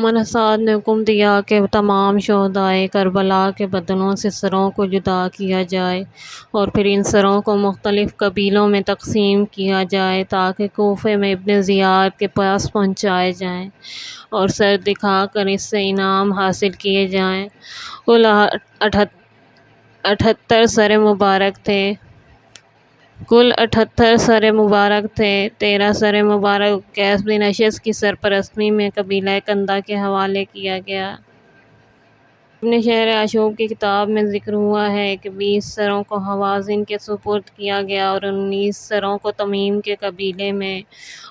امام سعد نے حکم دیا کہ تمام شہدائے کربلا کے بدنوں سے سروں کو جدا کیا جائے اور پھر ان سروں کو مختلف قبیلوں میں تقسیم کیا جائے تاکہ کوفے میں ابن زیاد کے پاس پہنچائے جائیں اور سر دکھا کر اس سے انعام حاصل کیے جائیں۔ کل 78 سر مبارک تھے۔ 13 سر مبارک قیس بن اشعث کی سرپرستی میں قبیلہ کندہ کے حوالے کیا گیا۔ ابن شہر اشوب کی کتاب میں ذکر ہوا ہے کہ 20 سروں کو ہوازن کے سپرد کیا گیا اور 19 سروں کو تمیم کے قبیلے میں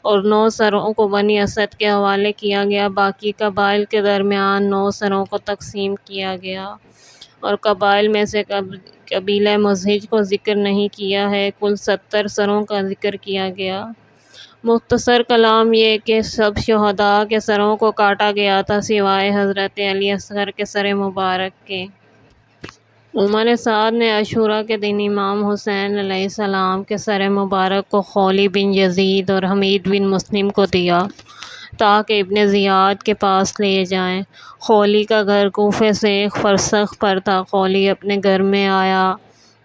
اور 9 سروں کو بنی اسد کے حوالے کیا گیا۔ باقی قبائل کے درمیان 9 سروں کو تقسیم کیا گیا اور قبائل میں سے قبیلہ مزہج کو ذکر نہیں کیا ہے۔ کل 70 سروں کا ذکر کیا گیا۔ مختصر کلام یہ کہ سب شہداء کے سروں کو کاٹا گیا تھا سوائے حضرت علی اصغر کے سر مبارک کے۔ امام سعد نے عاشوراء کے دن امام حسین علیہ السلام کے سر مبارک کو خولی بن یزید اور حمید بن مسلم کو دیا تاکہ ابن زیاد کے پاس لے جائیں۔ خولی کا گھر کوفے سے 1 فرسخ پر تھا۔ خولی اپنے گھر میں آیا۔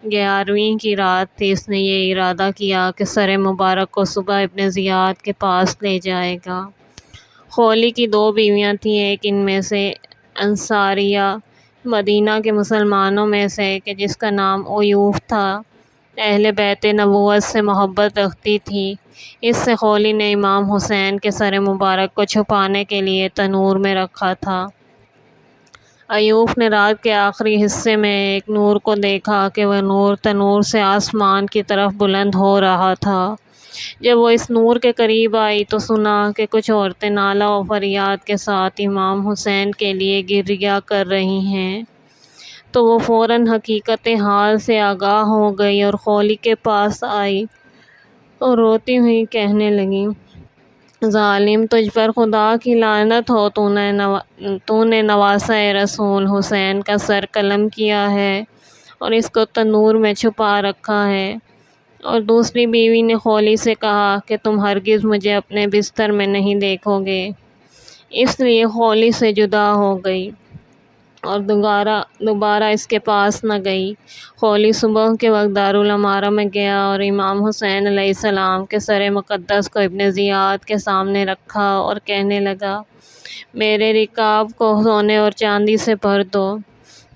11ویں کی رات تھی۔ اس نے یہ ارادہ کیا کہ سر مبارک کو صبح ابن زیاد کے پاس لے جائے گا۔ خولی کی 2 بیویاں تھیں، ایک ان میں سے انصاریہ مدینہ کے مسلمانوں میں سے کہ جس کا نام ایوب تھا، اہل بیت نبوت سے محبت رکھتی تھی۔ اس سے خولی نے امام حسین کے سر مبارک کو چھپانے کے لیے تنور میں رکھا تھا۔ ایوب نے رات کے آخری حصے میں ایک نور کو دیکھا کہ وہ نور تنور سے آسمان کی طرف بلند ہو رہا تھا۔ جب وہ اس نور کے قریب آئی تو سنا کہ کچھ عورتیں نالہ و فریاد کے ساتھ امام حسین کے لیے گریہ کر رہی ہیں، تو وہ فوراً حقیقت حال سے آگاہ ہو گئی اور خولی کے پاس آئی اور روتی ہوئی کہنے لگی: ظالم، تجھ پر خدا کی لعنت ہو، تو نے نواسہ رسول حسین کا سر قلم کیا ہے اور اس کو تنور میں چھپا رکھا ہے۔ اور دوسری بیوی نے خولی سے کہا کہ تم ہرگز مجھے اپنے بستر میں نہیں دیکھو گے۔ اس لیے خولی سے جدا ہو گئی اور دوبارہ اس کے پاس نہ گئی۔ خولی صبح کے وقت دارالعمارہ میں گیا اور امام حسین علیہ السلام کے سر مقدس کو ابن زیاد کے سامنے رکھا اور کہنے لگا: میرے رکاب کو سونے اور چاندی سے بھر دو،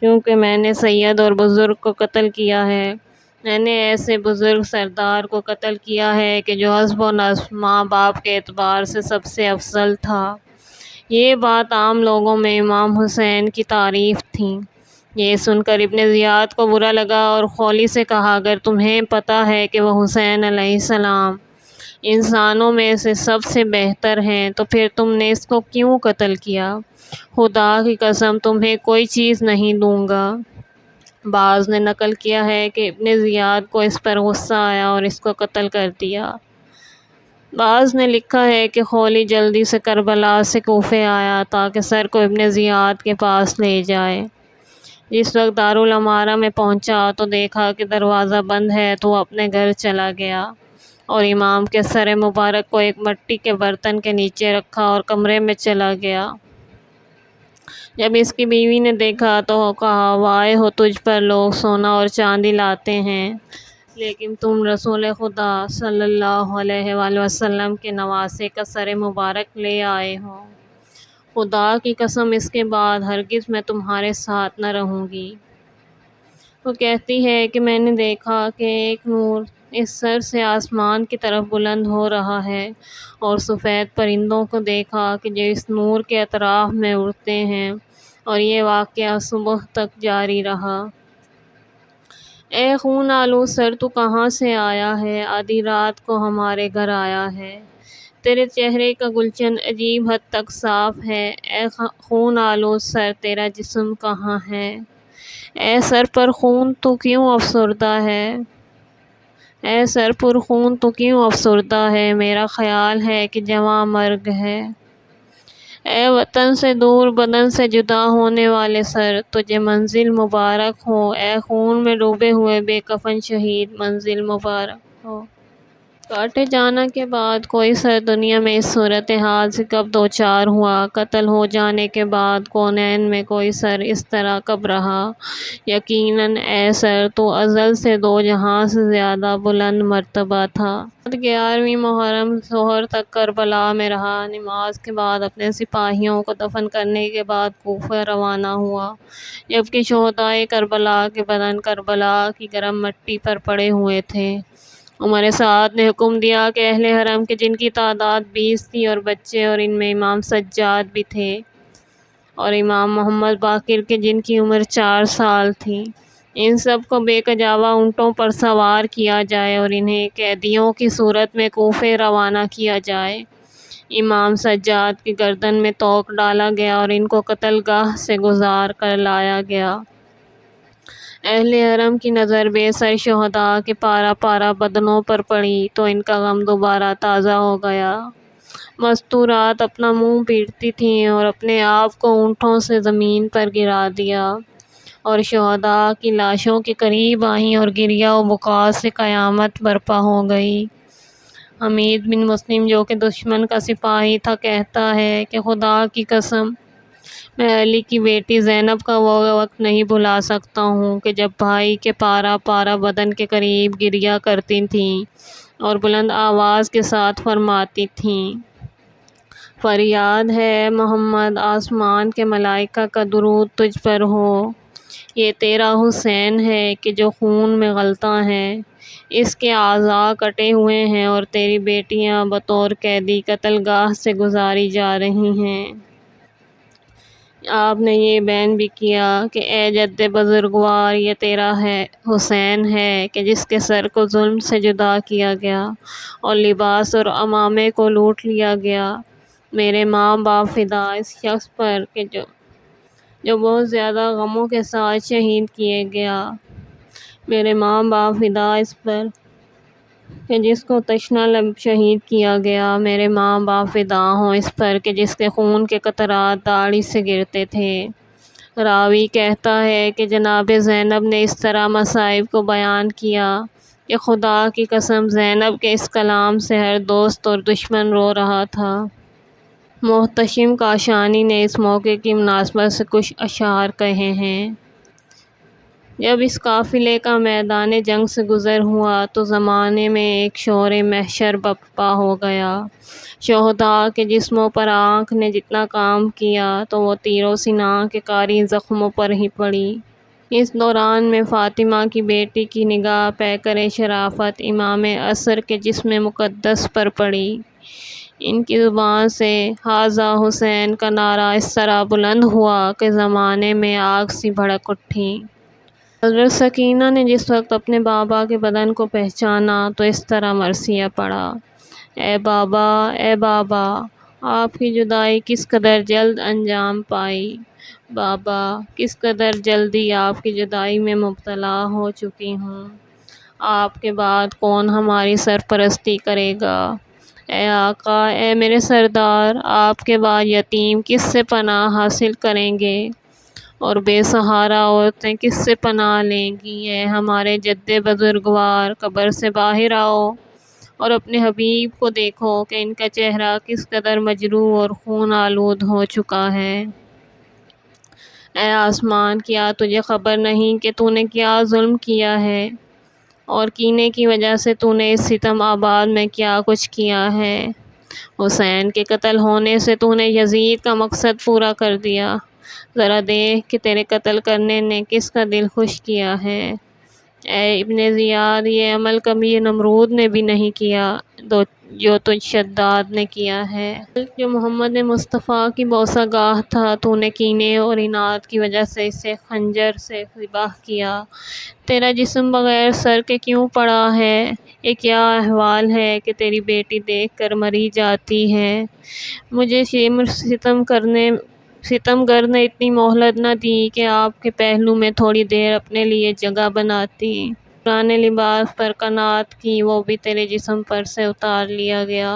کیونکہ میں نے سید اور بزرگ کو قتل کیا ہے۔ میں نے ایسے بزرگ سردار کو قتل کیا ہے کہ جو حسب و نسب ماں باپ کے اعتبار سے سب سے افضل تھا۔ یہ بات عام لوگوں میں امام حسین کی تعریف تھی۔ یہ سن کر ابن زیاد کو برا لگا اور خولی سے کہا: اگر تمہیں پتہ ہے کہ وہ حسین علیہ السلام انسانوں میں سے سب سے بہتر ہیں تو پھر تم نے اس کو کیوں قتل کیا؟ خدا کی قسم تمہیں کوئی چیز نہیں دوں گا۔ بعض نے نقل کیا ہے کہ ابن زیاد کو اس پر غصہ آیا اور اس کو قتل کر دیا۔ بعض نے لکھا ہے کہ خولی جلدی سے کربلا سے کوفے آیا تاکہ سر کو ابن زیاد کے پاس لے جائے۔ جس وقت دارالعمارہ میں پہنچا تو دیکھا کہ دروازہ بند ہے تو وہ اپنے گھر چلا گیا اور امام کے سر مبارک کو ایک مٹی کے برتن کے نیچے رکھا اور کمرے میں چلا گیا۔ جب اس کی بیوی نے دیکھا تو کہا: وائے ہو تجھ پر، لوگ سونا اور چاندی لاتے ہیں لیکن تم رسول خدا صلی اللہ علیہ وآلہ وسلم کے نواسے کا سر مبارک لے آئے ہو۔ خدا کی قسم اس کے بعد ہرگز میں تمہارے ساتھ نہ رہوں گی۔ وہ کہتی ہے کہ میں نے دیکھا کہ ایک نور اس سر سے آسمان کی طرف بلند ہو رہا ہے اور سفید پرندوں کو دیکھا کہ جو اس نور کے اطراف میں اڑتے ہیں، اور یہ واقعہ صبح تک جاری رہا۔ اے خون آلود سر، تو کہاں سے آیا ہے؟ آدھی رات کو ہمارے گھر آیا ہے۔ تیرے چہرے کا گلشن عجیب حد تک صاف ہے۔ اے خون آلود سر، تیرا جسم کہاں ہے؟ اے سر پر خون، تو کیوں افسردہ ہے؟ اے سر پر خون، تو کیوں افسردہ ہے؟ میرا خیال ہے کہ جواں مرگ ہے۔ اے وطن سے دور، بدن سے جدا ہونے والے سر، تجھے منزل مبارک ہو۔ اے خون میں ڈوبے ہوئے بے کفن شہید، منزل مبارک ہو۔ کاٹے جانا کے بعد کوئی سر دنیا میں اس صورتحال سے کب دوچار ہوا؟ قتل ہو جانے کے بعد کونین میں کوئی سر اس طرح کب رہا؟ یقیناً اے سر، تو ازل سے دو جہاں سے زیادہ بلند مرتبہ تھا۔ 11ویں محرم ظہر تک کربلا میں رہا۔ نماز کے بعد اپنے سپاہیوں کو دفن کرنے کے بعد کوفہ روانہ ہوا، جبکہ شہدائے کربلا کے بدن کربلا کی گرم مٹی پر پڑے ہوئے تھے۔ عمر سعد نے حکم دیا کہ اہل حرم کے، جن کی تعداد 20 تھی، اور بچے، اور ان میں امام سجاد بھی تھے، اور امام محمد باقر کے، جن کی عمر 4 سال تھی، ان سب کو بے کجاوہ اونٹوں پر سوار کیا جائے اور انہیں قیدیوں کی صورت میں کوفہ روانہ کیا جائے۔ امام سجاد کی گردن میں توق ڈالا گیا اور ان کو قتل گاہ سے گزار کر لایا گیا۔ اہل حرم کی نظر بے سر شہداء کے پارا پارا بدنوں پر پڑی تو ان کا غم دوبارہ تازہ ہو گیا۔ مستورات اپنا منہ پیٹتی تھیں اور اپنے آپ کو اونٹوں سے زمین پر گرا دیا، اور شہداء کی لاشوں کے قریب آئیں اور گریہ و بکا سے قیامت برپا ہو گئی۔ حمید بن مسلم، جو کہ دشمن کا سپاہی تھا، کہتا ہے کہ خدا کی قسم، میں علی کی بیٹی زینب کا وہ وقت نہیں بھلا سکتا ہوں کہ جب بھائی کے پارا پارا بدن کے قریب گریہ کرتی تھیں اور بلند آواز کے ساتھ فرماتی تھیں: فریاد ہے محمد، آسمان کے ملائکہ کا درود تجھ پر ہو۔ یہ تیرا حسین ہے کہ جو خون میں غلطاں ہے، اس کے اعضاء کٹے ہوئے ہیں، اور تیری بیٹیاں بطور قیدی قتل گاہ سے گزاری جا رہی ہیں۔ آپ نے یہ بیان بھی کیا کہ اے جد بزرگوار، یہ تیرا حسین ہے کہ جس کے سر کو ظلم سے جدا کیا گیا اور لباس اور عمامے کو لوٹ لیا گیا۔ میرے ماں باپ فدا اس شخص پر کہ جو بہت زیادہ غموں کے ساتھ شہید کیے گیا۔ میرے ماں باپ فدا اس پر کہ جس کو تشنہ لب شہید کیا گیا۔ میرے ماں باپ فدا ہوں اس پر کہ جس کے خون کے قطرات داڑھی سے گرتے تھے۔ راوی کہتا ہے کہ جناب زینب نے اس طرح مصائب کو بیان کیا کہ خدا کی قسم زینب کے اس کلام سے ہر دوست اور دشمن رو رہا تھا۔ محتشم کاشانی نے اس موقع کی مناسبت سے کچھ اشعار کہے ہیں: جب اس قافلے کا میدان جنگ سے گزر ہوا تو زمانے میں ایک شور محشر برپا ہو گیا۔ شہداء کے جسموں پر آنکھ نے جتنا کام کیا تو وہ تیر و سناں کے کاری زخموں پر ہی پڑی۔ اس دوران میں فاطمہ کی بیٹی کی نگاہ پیکر شرافت امام عصر کے جسم مقدس پر پڑی۔ ان کی زبان سے ھذا حسین کا نعرہ اس طرح بلند ہوا کہ زمانے میں آگ سی بھڑک اٹھی۔ حضرت سکینہ نے جس وقت اپنے بابا کے بدن کو پہچانا تو اس طرح مرثیہ پڑھا: اے بابا، اے بابا، آپ کی جدائی کس قدر جلد انجام پائی۔ بابا، کس قدر جلدی آپ کی جدائی میں مبتلا ہو چکی ہوں۔ آپ کے بعد کون ہماری سرپرستی کرے گا۔ اے آقا، اے میرے سردار، آپ کے بعد یتیم کس سے پناہ حاصل کریں گے، اور بے سہارا عورتیں کس سے پناہ لیں گی۔ اے ہمارے جد بزرگوار، قبر سے باہر آؤ اور اپنے حبیب کو دیکھو کہ ان کا چہرہ کس قدر مجروح اور خون آلود ہو چکا ہے۔ اے آسمان، کیا تجھے خبر نہیں کہ تو نے کیا ظلم کیا ہے، اور کینے کی وجہ سے تو نے اس ستم آباد میں کیا کچھ کیا ہے۔ حسین کے قتل ہونے سے تو نے یزید کا مقصد پورا کر دیا۔ ذرا دیکھ کہ تیرے قتل کرنے نے کس کا دل خوش کیا ہے۔ اے ابن زیاد، یہ عمل کبھی نمرود نے بھی نہیں کیا جو تجھ شداد نے کیا ہے۔ جو محمد مصطفیٰ کی بوسہ گاہ تھا، تو نے کینے اور اناد کی وجہ سے اسے خنجر سے ذبح کیا۔ تیرا جسم بغیر سر کے کیوں پڑا ہے؟ یہ کیا احوال ہے کہ تیری بیٹی دیکھ کر مری جاتی ہے۔ مجھے ستمگر نے اتنی مہلت نہ دی کہ آپ کے پہلو میں تھوڑی دیر اپنے لیے جگہ بناتی۔ پرانے لباس پر قناعت کی، وہ بھی تیرے جسم پر سے اتار لیا گیا۔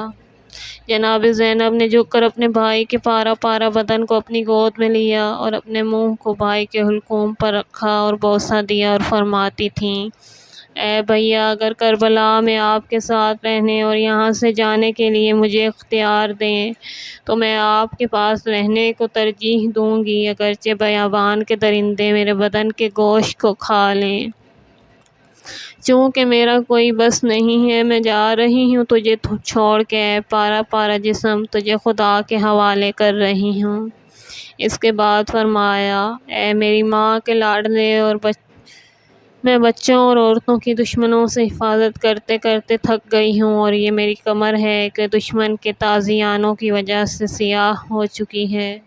جناب زینب نے جھک کر اپنے بھائی کے پارا پارا بدن کو اپنی گود میں لیا اور اپنے منہ کو بھائی کے حلقوم پر رکھا اور بوسہ دیا اور فرماتی تھیں: اے بھیا، اگر کربلا میں آپ کے ساتھ رہنے اور یہاں سے جانے کے لیے مجھے اختیار دیں تو میں آپ کے پاس رہنے کو ترجیح دوں گی، اگرچہ بیابان کے درندے میرے بدن کے گوشت کو کھا لیں۔ چونکہ میرا کوئی بس نہیں ہے، میں جا رہی ہوں تجھے چھوڑ کے، اے پارا پارا جسم، تجھے خدا کے حوالے کر رہی ہوں۔ اس کے بعد فرمایا، اے میری ماں کے لاڈلے، میں بچوں اور عورتوں کی دشمنوں سے حفاظت کرتے کرتے تھک گئی ہوں، اور یہ میری کمر ہے کہ دشمن کے تازیانوں کی وجہ سے سیاہ ہو چکی ہے۔